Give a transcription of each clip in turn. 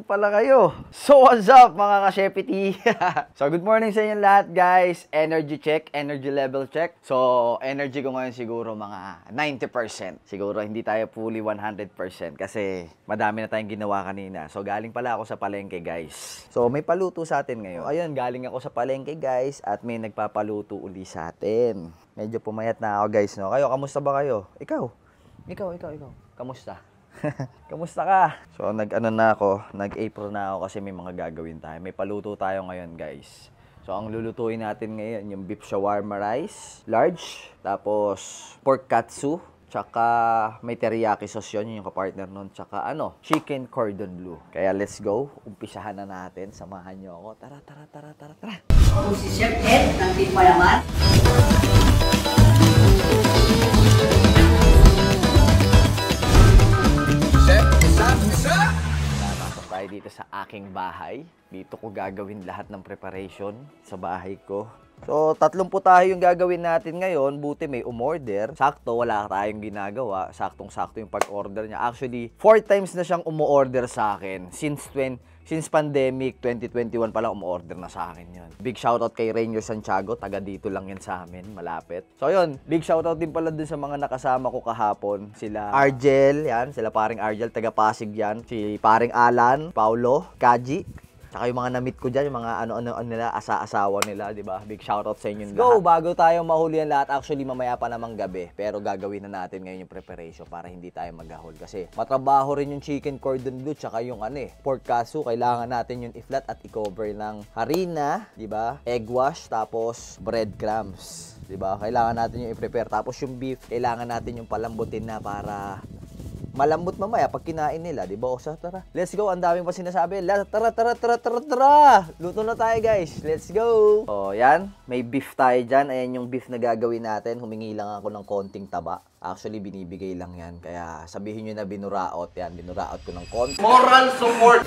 pala kayo. So what's up mga ka-Shepity? So good morning sa inyo lahat guys. Energy check, energy level check. So energy ko ngayon siguro mga 90%. Siguro hindi tayo fully 100% kasi madami na tayong ginawa kanina. So galing pala ako sa palengke guys. So may paluto sa atin ngayon. Ayun, galing ako sa palengke guys at may nagpapaluto uli sa atin. Medyo pumayat na ako guys, no? Kayo, kamusta ba kayo? Ikaw. Kamusta? Kamusta ka? So, nag-apron na ako kasi may mga gagawin tayo. May paluto tayo ngayon, guys. So, ang lulutuin natin ngayon, yung beef shawarma rice, large, tapos pork katsu, tsaka may teriyaki sauce yun, yung kapartner nun, tsaka chicken cordon bleu. Kaya let's go, umpisahan na natin, samahan nyo ako. Tara. Ako si Chef Ed ng Team Mayaman. Napasok tayo dito sa aking bahay. Dito ko gagawin lahat ng preparation sa bahay ko. So, 30 tayo yung gagawin natin ngayon. Buti may umorder. Sakto, wala tayong ginagawa. Saktong-sakto yung pag-order niya. Actually, 4 times na siyang umu-order sa akin. Since pandemic, 2021 pa lang umu-order na sa akin yun. Big shoutout kay Rainier Santiago. Taga dito lang yan sa amin. Malapit. So, yun. Big shoutout din pala dun sa mga nakasama ko kahapon. Sila Argel, yan. Sila paring Argel. Taga Pasig yan. Si paring Alan, Paulo, Kaji. Saka yung mga na-meet ko dyan, yung mga ano nila, asawa nila, di ba? Big shoutout sa inyo lahat. Go! Bago tayo mahuli ang lahat, actually mamaya pa namang gabi. Pero gagawin na natin ngayon yung preparation para hindi tayo maghahol. Kasi matrabaho rin yung chicken cordon bleu, tsaka yung pork katsu. Kailangan natin yung i-flat at i-cover ng harina, di ba? Egg wash, tapos breadcrumbs. Di ba? Kailangan natin yung i-prepare. Tapos yung beef, kailangan natin yung palambutin na para malambot mamaya pag kinain nila, di ba? O sa tara. Let's go. Ang daming pa sinasabi. Tara. Luto na tayo, guys. Let's go. O, yan. May beef tayo dyan. Ayan yung beef na gagawin natin. Humingi lang ako ng konting taba. Actually, binibigay lang yan. Kaya sabihin nyo na binuraot. Yan, binuraot ko ng konti. Moral support!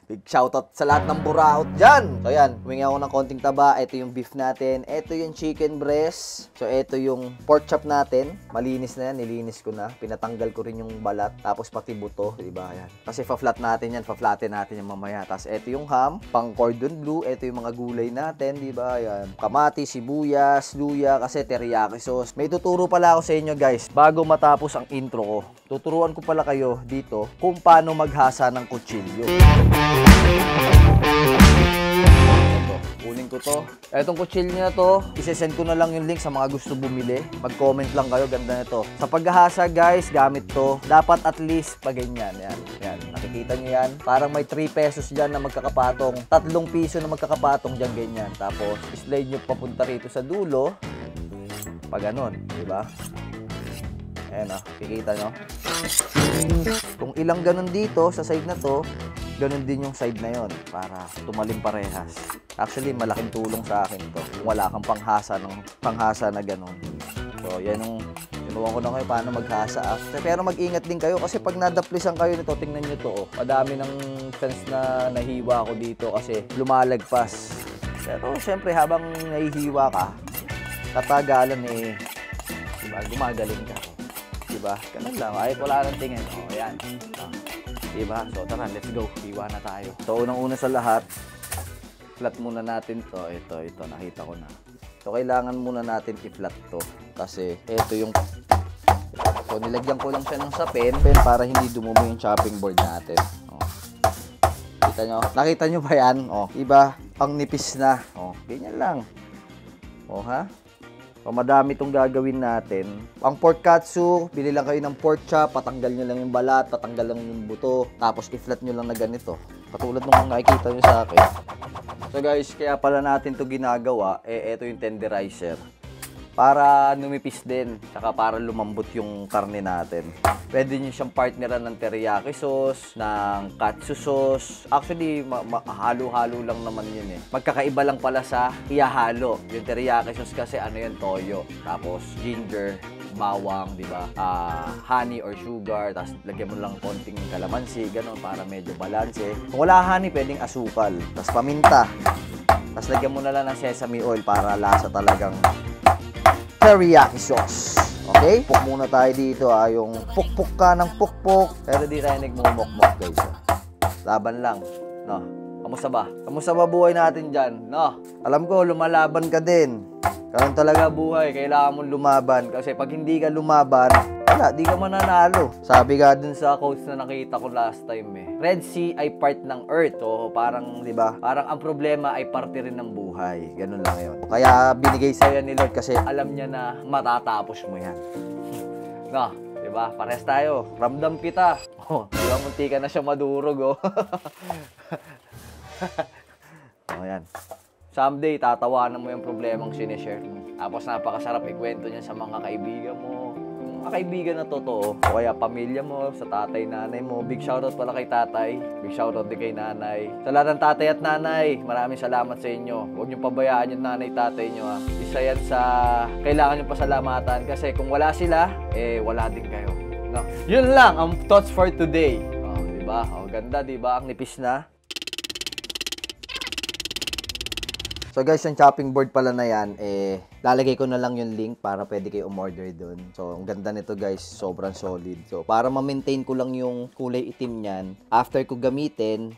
Big shoutout sa lahat ng buraot dyan. So, yan. Humingi ako ng konting taba. Ito yung beef natin. Ito yung chicken breast. So, ito yung pork chop natin. Malinis na yan. Nilinis ko na. Pinatanggal ko rin yung balat. Tapos pati buto. Diba? Yan. Kasi fa-flat natin yan. Fa-flatten natin yung mamaya. Tapos, ito yung ham. Pang cordon bleu. Ito yung mga gulay natin. Diba? Yan. Kamati, sibuyas, luya. Kasi teriyaki sauce. May tuturo pala ako sa inyo, guys, bago matapos ang intro ko, tuturuan ko pala kayo dito kung paano maghasa ng kutsilyo. Kunin ko to. Etong kutsilyo na to, isesend ko na lang yung link sa mga gusto bumili. Mag-comment lang kayo, ganda nito. Sa paghahasa, guys, gamit to. Dapat at least pa ganyan. Yan. Nakikita nyo yan? Parang may 3 pesos dyan na magkakapatong. 3 piso na magkakapatong dyan, ganyan. Tapos, slide nyo papunta rito sa dulo. Pag ganon, diba? Ayan kikita nyo. Kung ilang ganun dito sa side na to, ganun din yung side na yon para tumalim parehas. Actually, malaking tulong sa akin to. Kung wala kang panghasa na ganun. So, yan yung tinuwan ko na kayo paano maghasa after. Pero mag-ingat din kayo kasi pag nadaplisan kayo nito, tingnan nyo to. Madami ng chance na nahiwa ko dito kasi lumalagpas. Pero syempre, habang nahihiwa ka, katagalan diba, gumagaling ka. Diba? Ganun lang. Ay, wala nang tingin. O, yan. Diba? So, tara, let's go. Hiwa na tayo. So, unang-una sa lahat, flat muna natin to. Ito. Nakita ko na. So, kailangan muna natin i-flat to. Kasi, ito yung... So, nilagyan ko lang siya ng sapin para hindi dumumi yung chopping board natin. O. Kita nyo? Nakita nyo ba yan? O, iba? Ang nipis na. O, ganyan lang. O, ha? So, madami itong gagawin natin. Ang pork katsu, bili lang kayo ng pork chop, patanggal nyo lang yung balat, patanggal lang yung buto, tapos i-flat nyo lang na ganito. Katulad nung nakikita nyo sa akin. So guys, kaya pala natin to ginagawa, ito yung tenderizer. Para numipis din, saka para lumambot yung karne natin. Pwede nyo siyang partneran ng teriyaki sauce, ng katsu sauce. Actually, halo-halo lang naman yun Magkakaiba lang pala sa ihahalo. Yung teriyaki sauce kasi yan, toyo. Tapos ginger, bawang, di ba? Honey or sugar, tapos lagyan mo lang konting kalamansi, gano'n, para medyo balanse. Kung wala honey, pwedeng asukal. Tapos paminta. Tapos lagyan mo na lang ng sesame oil para lasa talagang teriyaki sauce. Okay? Puk muna tayo dito yung pukpuk ka ng pukpuk. Pero di tayo nagmumok-mok guys. Laban lang, no? Kamusta ba? Kamusta ba buhay natin dyan, no? Alam ko, lumalaban ka din. Ganun talaga buhay, kailangan mong lumaban. Kasi pag hindi ka lumaban, wala, di ka mananalo. Sabi nga dun sa quotes na nakita ko last time Red Sea ay part ng Earth. So, parang, di ba? Parang ang problema ay parte rin ng buhay. Ganun lang yun. Kaya binigay sa'yo ni Lord kasi alam niya na matatapos mo yan. No? Diba? Pares tayo. Ramdam kita. Oh, diba munti ka na siya madurog, oh. Oh, yan. Someday, tatawanan mo yung problemang sinishare mo. Tapos napakasarap ikwento niya sa mga kaibigan mo. Mga kaibigan na totoo. O kaya pamilya mo, sa tatay, nanay mo. Big shoutout pala kay tatay. Big shoutout din kay nanay. Sa lahat ng tatay at nanay, maraming salamat sa inyo. Huwag niyong pabayaan yung nanay, tatay niyo, ha. Isa yan sa kailangan niyong pasalamatan. Kasi kung wala sila, wala din kayo. No? Yun lang ang thoughts for today. Oh, diba? Oh, ganda, diba? Ang nipis na. So guys, yung chopping board pala na yan, lalagay ko na lang yung link para pwede kayo umorder dun. So, ang ganda nito guys, sobrang solid. So, para ma-maintain ko lang yung kulay itim niyan, after ko gamitin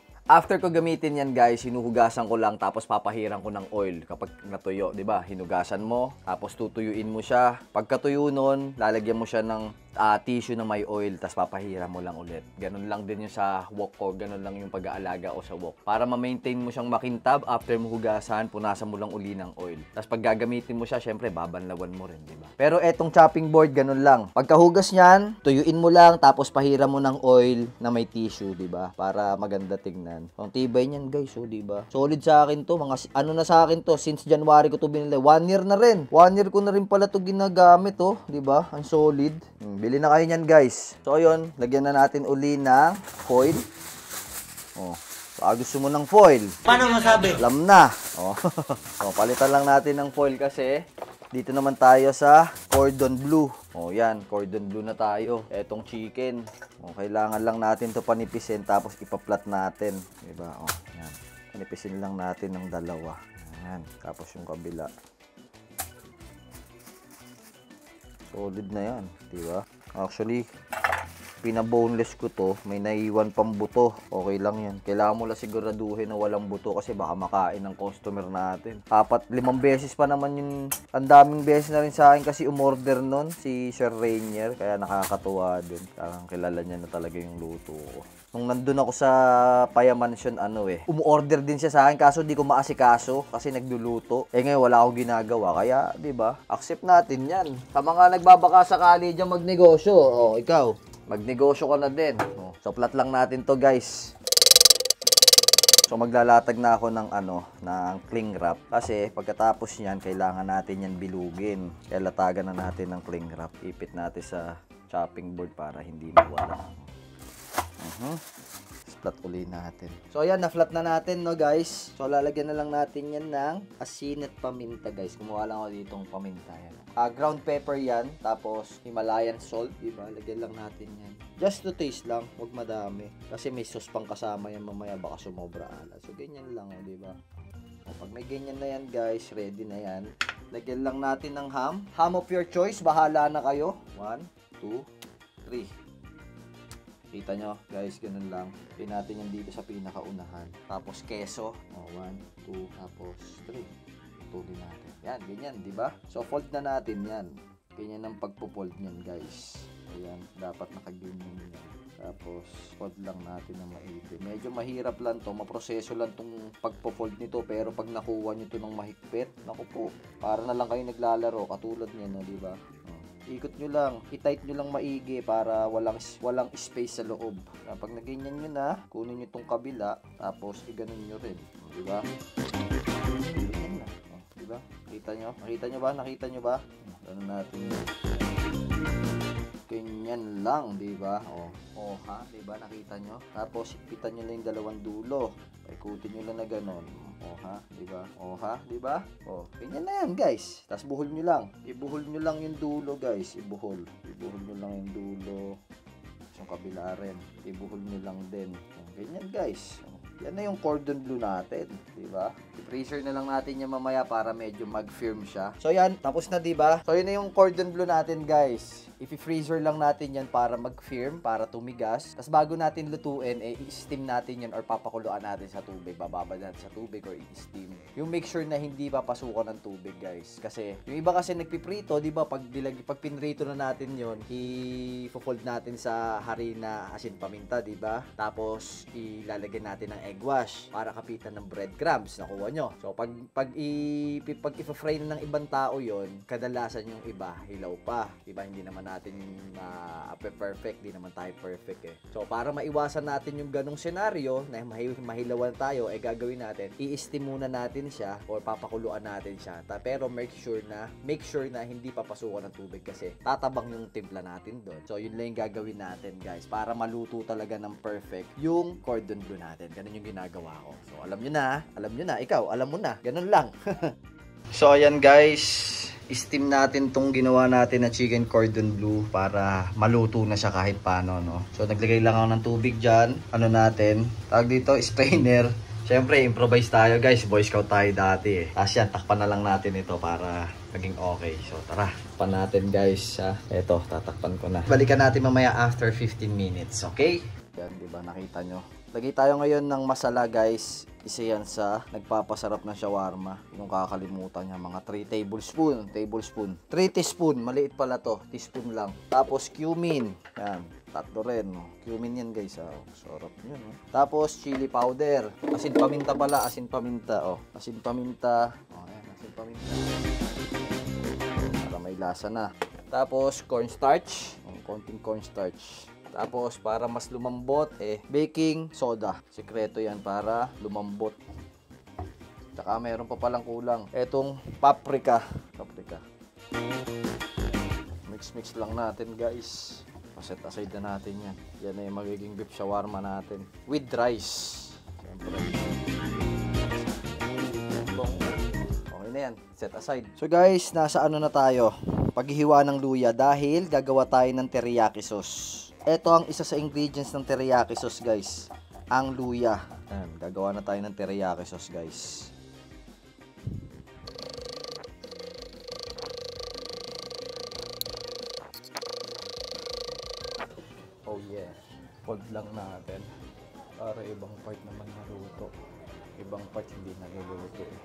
yan guys, hinuhugasan ko lang tapos papahiran ko ng oil kapag natuyo, 'di ba? Hinugasan mo, tapos tutuyuin mo siya. Pagkatuyo nun, lalagyan mo siya ng tissue na may oil, tapos papahiran mo lang ulit. Ganun lang din yung sa wok ko, ganun lang yung pag-aalaga ko sa wok. Para ma-maintain mo siyang makintab, after mo hugasan, punasan mo lang uli ng oil. Tapos pag gagamitin mo siya, syempre babanlawan mo rin, 'di ba? Pero etong chopping board, ganun lang. Pagkahugas niyan, tuyuin mo lang tapos pahiran mo ng oil na may tissue, 'di ba? Para maganda tingnan. Ang tibay niyan guys, oh, diba? Solid sa akin to, mga ano na sa akin to, since January ko to binili. 1 year na rin. 1 year ko na rin pala to ginagamit, oh, diba? Ang solid. Bili na kayo niyan guys. So ayun, lagyan na natin uli ng foil. Oh, gusto mo ng foil. Paano masabi? Alam na. Oh. Oh, palitan lang natin ng foil kasi dito naman tayo sa cordon bleu. Oh, yan, cordon bleu na tayo. Etong chicken. Oh, kailangan lang natin 'to panipisin tapos ipaplat natin, 'di ba? Oh, yan. Panipisin lang natin ng dalawa. Yan, tapos yung kabila. Solid na 'yan, 'di ba? Actually, pinaboneless ko to, may naiwan pang buto. Okay lang yan. Kailangan mo lang siguraduhin na walang buto kasi baka makain ng customer natin. 4-5 beses pa naman yung, ang daming beses na rin sa akin kasi umorder nun si Sir Rainier. Kaya nakakatuwa din. Parang kilala niya na talaga yung luto ko. Nung nandun ako sa Paya Mansion, umorder din siya sa akin kaso di ko maasikaso kasi nagluluto. Ngayon wala akong ginagawa. Kaya, di ba? Accept natin yan. Sa mga nagbabaka sakali dyan magnegosyo, ikaw, magnegosyo ka na din. So, plat lang natin to guys. So, maglalatag na ako ng ng cling wrap. Kasi, pagkatapos niyan, kailangan natin yan bilugin. Kaya latagan na natin ng cling wrap. Ipit natin sa chopping board para hindi mawala. Flat uli natin. So, ayan, na-flat na natin, no, guys. So, lalagyan na lang natin yan ng asin at paminta, guys. Kumuha lang ako ditong paminta, yan. Ground pepper yan, tapos Himalayan salt, diba? Lagyan lang natin yan. Just to taste lang, huwag madami. Kasi may sauce pang kasama yan mamaya, baka sumobra alat. So, ganyan lang, diba? Pag may ganyan na yan, guys, ready na yan. Lagyan lang natin ng ham. Ham of your choice, bahala na kayo. 1, 2, 3. Kita nyo, guys, ganun lang. Pin natin yan dito sa pinakaunahan. Tapos keso. 1, 2, tapos 3. Tuloy natin. Yan, ganyan, di ba? So, fold na natin yan. Ganyan ang pagpo-fold niyan, guys. Ayan, dapat nakaganyan yan. Tapos, fold lang natin ng maigi. Medyo mahirap lang to, maproseso lang tong pagpo-fold nito. Pero pag nakuha nyo to ng mahigpit, naku po, para na lang kayo naglalaro. Katulad niya, no, di ba? Ikot nyo lang, i-tight nyo lang maigi para walang space sa loob. Pag naganyan nyo na, kunin nyo tong kabila, tapos iganon nyo rin. Diba? Ganyan na. Diba? Nakita nyo? Nakita nyo ba? Ano natin yun? Ganyan lang, diba? Ha? Diba? Nakita nyo? Tapos, ipitan nyo lang yung dalawang dulo. Paikutin nyo lang na ganon. Ha? Diba? Ha? Diba? Ganyan na yan, guys. Tapos, buhol nyo lang. Ibuhol nyo lang yung dulo, guys. Ibuhol nyo lang yung dulo. Yung kabila rin. Ibuhol nyo lang din. Ganyan, guys. Yan na yung cordon bleu natin, di ba? I-freezer na lang natin yan mamaya para medyo mag-firm siya. So yan, tapos na, di ba? So yun na yung cordon bleu natin, guys. i-freezer lang natin yan para mag-firm, para tumigas. Tapos bago natin lutuin, i-steam natin yan or papakuluan natin sa tubig. Bababa natin sa tubig or i-steam. Yung make sure na hindi papasukan ng tubig, guys. Kasi yung iba kasi nagpiprito, di ba, pag pinrito na natin yon, i-fold natin sa harina, asin, paminta, di ba? Tapos ilalagay natin ng egg wash para kapitan ng breadcrumbs. Nakuha nyo. So pag i-fry na ng ibang tao yon, kadalasan yung iba hilaw pa. Diba, hindi naman natin perfect, di naman tayo perfect eh. So para maiwasan natin yung ganong senaryo na mahilawan tayo, gagawin natin, i-steam muna natin siya or papakuluan natin siya. Pero make sure na hindi papasukan ng tubig kasi tatabang yung timpla natin doon. So yun lang yung gagawin natin, guys, para maluto talaga ng perfect yung cordon bleu natin. Ganun yung ginagawa ko. So alam nyo na, ikaw, alam mo na, ganun lang. So ayan, guys, steam natin tong ginawa natin na chicken cordon bleu para maluto na siya kahit paano, no? So naglagay lang ako ng tubig dyan. Ano natin? Tawag dito, strainer. Siyempre, improvise tayo, guys. Boy Scout tayo dati eh. Tapos yan, takpan na lang natin ito para maging okay. So tara, takpan natin, guys. Eto, tatakpan ko na. Balikan natin mamaya after 15 minutes, okay? Yan, diba? Nakita nyo. Lagay tayo ngayon ng masala, guys. Isa yan sa nagpapasarap ng shawarma. Yung kakalimutan niya, mga 3 tablespoon. 3 teaspoon, maliit pala to. Teaspoon lang. Tapos cumin. Yan, tatlo rin. Cumin yan, guys. Sarap yan. Tapos chili powder. Asin paminta pala, asin paminta. Asin paminta. Ayan, asin paminta. Para may lasa na. Tapos cornstarch. Konting cornstarch. Tapos, para mas lumambot, baking soda. Sikreto yan para lumambot. Tsaka, mayroon pa palang kulang. Etong paprika. Mix lang natin, guys. Paset aside na natin yan. Yan na yung magiging beef shawarma natin. With rice. Siyempre. Okay na yan. Set aside. So, guys, nasa ano na tayo? Paghihiwa ng luya dahil gagawa tayo ng teriyaki sauce. Ito ang isa sa ingredients ng teriyaki sauce, guys. Ang luya. Ayan, gagawa na tayo ng teriyaki sauce, guys. Oh yeah. Fold lang natin. Para ibang part naman naluto. Ibang part hindi naluluto eh.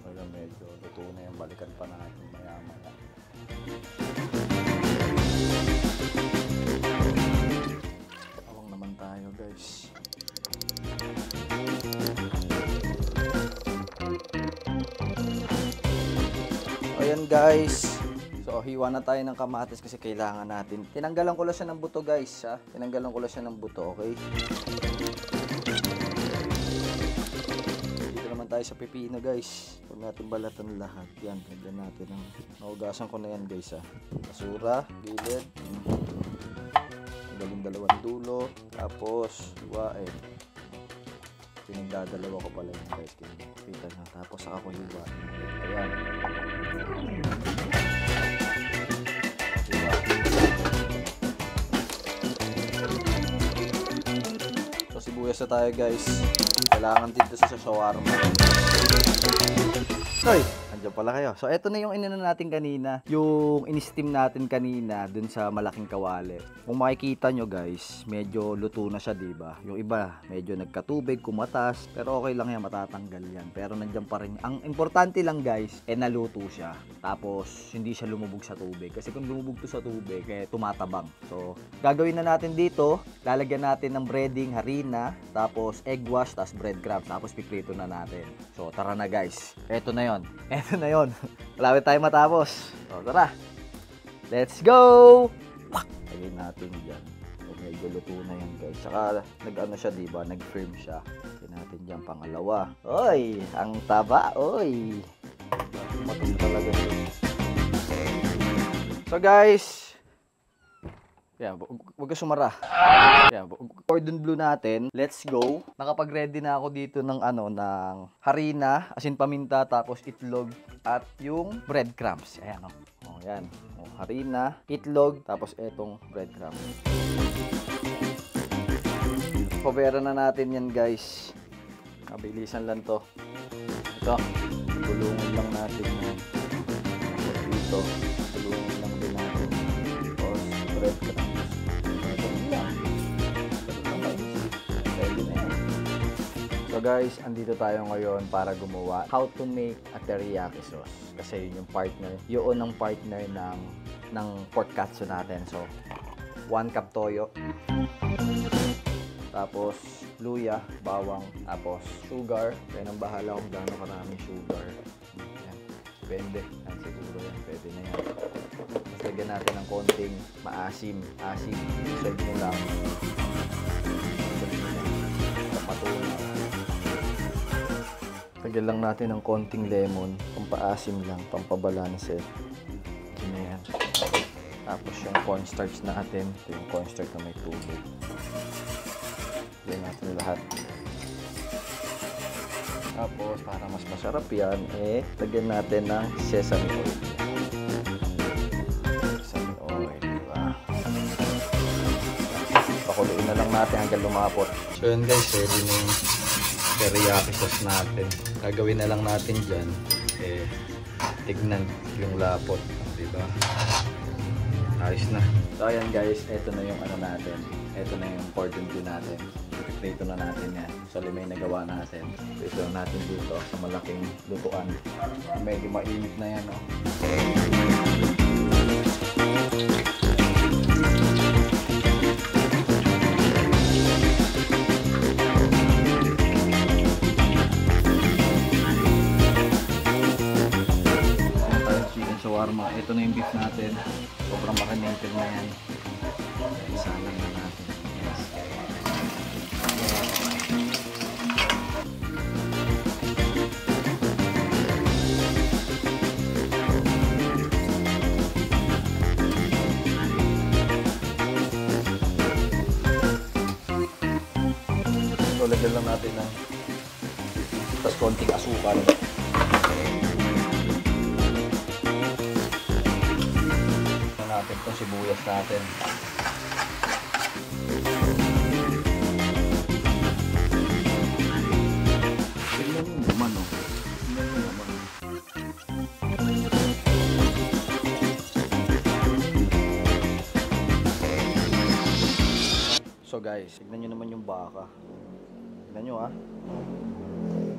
Kaya medyo luto na yung balikan pa natin maya-maya. Tayo, guys. Ayan, guys. So hiwa na tayo ng kamatis kasi kailangan natin. Tinanggalan ko lang siya ng buto, guys. Tinanggalan ko lang siya ng buto, okay? Dito naman tayo sa pipino, guys. Huwag natin balatan lahat. Yan, lagyan natin ng naugasan ko na yan, guys. Basura, gilid. Galing dalawang dulo, tapos hiwain. Pinagdadalawa ko pala yun, guys. Kita na. Tapos saka ko hiwain. Ayan. So sibuyas na tayo, guys. Kailangan dito sa shawarma. Hoy! Andiyan pala kayo. So, eto na yung inano natin kanina. Yung in-steam natin kanina dun sa malaking kawali. Kung makikita nyo, guys, medyo luto na siya, diba? Yung iba, medyo nagkatubig, kumatas. Pero okay lang yan, matatanggal yan. Pero nandiyan pa rin. Ang importante lang, guys, naluto siya. Tapos, hindi siya lumubog sa tubig. Kasi kung lumubog to sa tubig, tumatabang. So, gagawin na natin dito. Lalagyan natin ng breading, harina, tapos egg wash, tapos breadcrumbs. Tapos, piprito na natin. So, tara na, guys. Eto na yon. Eto na yon. Malapit tayo matapos. So, tara. Let's go! Lagyan natin dyan. So, medyo luto na yan, guys. Saka, nag-ano siya, diba? Nag-firm siya. Lagyan natin dyan pangalawa. Oy! Ang taba, oy! Matulog talaga siya. So, guys, yan, wag ka sumara. Yan, cordon bleu natin. Let's go. Nakapag-ready na ako dito ng ng harina, asin paminta, tapos itlog at yung breadcrumbs. Ayan, oh. Yan. Oh, harina, itlog, tapos etong breadcrumbs. Pabera na natin yan, guys. Mabilisan lang to. Ito, tulungan lang natin yan. Tapos dito, tulungan lang din natin. Tapos So guys, andito tayo ngayon para gumawa how to make a teriyaki sauce. Kasi yun yung partner, yun ang partner ng pork katsu natin. So, 1 cup toyo. Tapos, luya, bawang, tapos sugar. Kaya nang bahala kung gaano karaming sugar. Yan. Depende. Yan, siguro yan. Pwede na yan. Tapos lagyan natin ng konting maasim. Asim. Serve mo lang. Patunaw. Lagyan lang natin ng konting lemon. Pampaasim lang. Pampabalanse. Yan na yan. Tapos yung cornstarch natin. Ito yung cornstarch na may tubig. Lagyan natin lahat. Tapos, para mas masarap yan, lagyan natin ng sesame oil. Sesame oil, diba? Pakuluin na lang natin hanggang lumapot. So yun guys, ready na yung teriyaki sauce natin. Gagawin na lang natin dyan, tignan yung lapot, diba? Ayos na. So ayan guys, eto na yung ano natin. Eto na yung cordon bleu natin. Prito na natin yan. So limay na gawa natin. So ito natin dito sa malaking lutuan. Medyo mainit na yan, oh. Chicken shawarma. Ito na yung beef natin. Sobrang marinated na yan. Isa lang na natin. Yes. So, lagyan lang natin ng tapos konting asukal. Natin itong sibuyas natin. Tignan mo naman, oh. Tignan mo naman. So guys, tignan nyo naman yung baka. Tignan nyo, ah.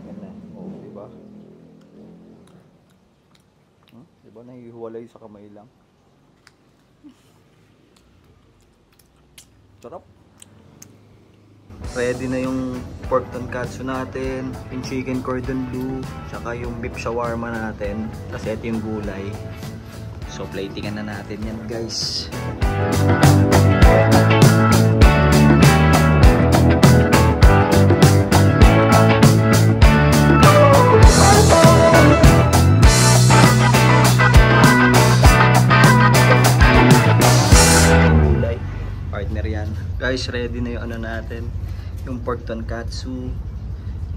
Yan na. Oh, diba? Diba nahihiwalay sa kamay lang? Sarap. Ready na yung pork tonkatsu natin, yung chicken cordon bleu, tsaka yung beef shawarma natin. Kasi ito yung gulay. So platingan na natin yan guys. Partner yan. Guys, ready na yung ano natin. Yung pork tonkatsu,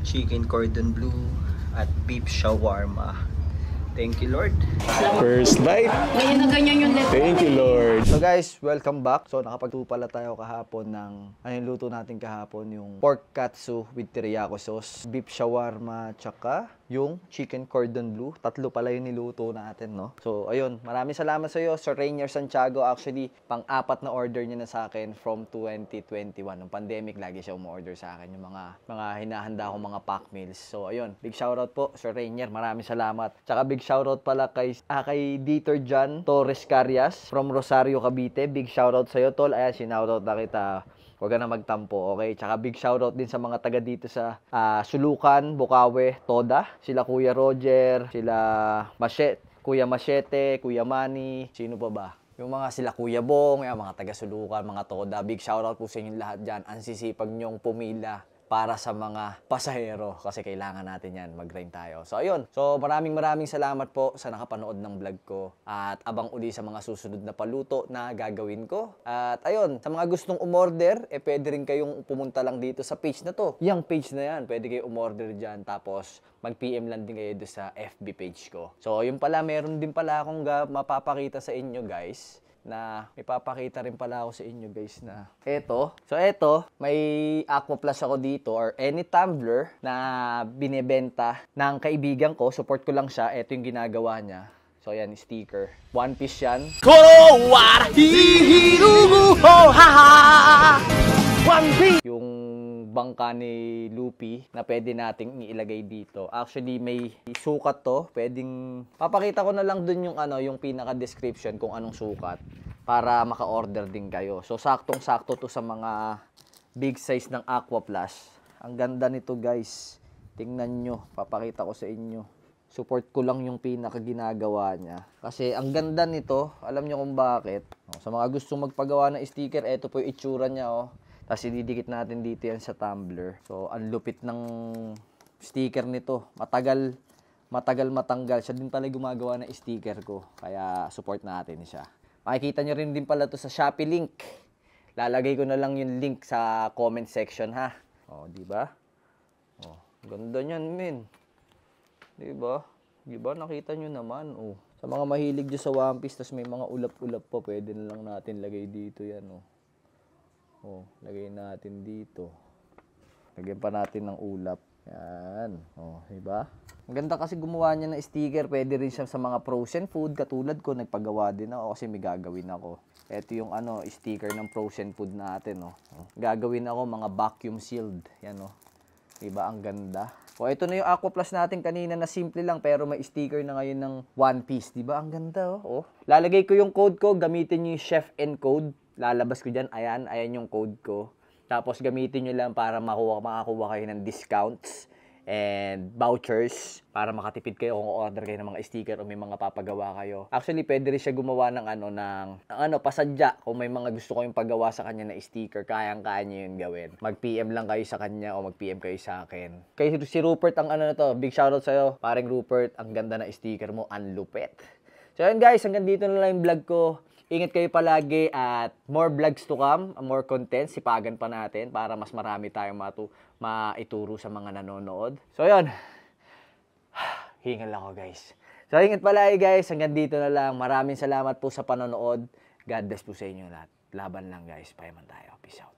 chicken cordon bleu, at beef shawarma. Thank you, Lord. First bite. Ngayon na ganyan yung left. Thank you, Lord. So guys, welcome back. So nakapagluto pala tayo kahapon ng, ano yung luto natin kahapon? Yung pork katsu with teriyaki sauce, beef shawarma, tsaka yung chicken cordon bleu. Tatlo pala yung niluto natin, no? So ayun, maraming salamat sa iyo, Sir Rainier Santiago. Actually, pang-apat na order niya na sa akin from 2021. Nung pandemic, lagi siya umorder sa akin yung mga hinahanda kong mga pack meals. So ayun, big shoutout po, Sir Rainier. Maraming salamat. Tsaka big shoutout pala kay Dieter John Torres Carias from Rosario, Cavite. Big shoutout sa iyo, tol. Ayan, sinoutout na kita. Huwag ka na magtampo, okay? Tsaka big shoutout din sa mga taga dito sa Sulukan, Bukawe, Toda. Sila Kuya Roger, sila Kuya Machete, Kuya Manny, sino pa ba? Yung mga sila Kuya Bong, yung mga taga Sulukan, mga Toda. Big shoutout po sa inyong lahat dyan. Ang sisipag nyong pumila para sa mga pasahero kasi kailangan natin yan, mag-grind tayo. So ayun, so maraming salamat po sa nakapanood ng vlog ko at abang uli sa mga susunod na paluto na gagawin ko. At ayun, sa mga gustong umorder, pwede rin kayong pumunta lang dito sa page na to. Yung page na yan, pwede kayo umorder dyan tapos mag-PM lang din kayo doon sa FB page ko. So yun pala, meron din pala akong mapapakita sa inyo guys, na may papakita rin pala ako sa inyo guys na eto. So eto, may Aqua Plus ako dito or any tumbler na binebenta ng kaibigan ko. Support ko lang siya. Eto yung ginagawa niya. So ayan, sticker. One piece yan. One piece! Yung bangka ni Lupi na pwede nating ilagay dito. Actually, may sukat to. Pwedeng papakita ko na lang dun yung yung pinaka-description kung anong sukat para maka-order din kayo. So, saktong-sakto to sa mga big size ng Aqua Plus. Ang ganda nito, guys. Tingnan nyo. Papakita ko sa inyo. Support ko lang yung pinaka-ginagawa niya. Kasi ang ganda nito, alam nyo kung bakit. Sa mga gustong magpagawa ng sticker, eto po yung itsura niya, oh. Tapos ididikit natin dito yan sa tumbler. So, ang lupit ng sticker nito. Matagal matanggal. Siya din pala gumagawa ng sticker ko. Kaya support natin siya. Makikita nyo rin din pala to sa Shopee link. Lalagay ko na lang yung link sa comment section, ha. O, di ba? O, ganda niyan, men. Di ba? Di ba? Nakita nyo naman, oh. Sa mga mahilig dyan sa One Piece, tas may mga ulap-ulap pa, pwede na lang natin lagay dito yan, oh. Oh, lagay natin dito. Lagyan pa natin ng ulap. Yan. Oh, diba? Ang ganda kasi gumawa niya ng sticker. Pwede rin siya sa mga frozen food. Katulad ko, nagpagawa din ako kasi may gagawin ako. Ito yung sticker ng frozen food natin, oh. Gagawin ako mga vacuum sealed. Yan, oh. Diba? Ang ganda. O, ito na yung Aqua Plus natin kanina na simple lang pero may sticker na ngayon ng One Piece. Diba? Ang ganda, oh. Lalagay ko yung code ko. Gamitin nyo yung Chef N code. Lalabas ko dyan. Ayan yung code ko. Tapos gamitin nyo lang para makakuha kayo ng discounts and vouchers para makatipid kayo kung order kayo ng mga sticker o may mga papagawa kayo. Actually, pwede rin siya gumawa ng pasadya. Kung may mga gusto kayong pagawa sa kanya na sticker, kayang-kaya nyo yun gawin. Mag-PM lang kayo sa kanya o mag-PM kayo sa akin. Kay si Rupert ang na to. Big shoutout sa'yo. Paring Rupert, ang ganda na sticker mo. Ang lupit. So yun guys, hanggang dito na lang yung vlog ko. Ingat kayo palagi at more vlogs to come, more content, sipagan pa natin para mas marami tayong maituro sa mga nanonood. So yun, hingal ako guys. So ingat palagi guys, hanggang dito na lang. Maraming salamat po sa panonood. God bless po sa inyo lahat. Laban lang guys, payaman tayo. Peace out.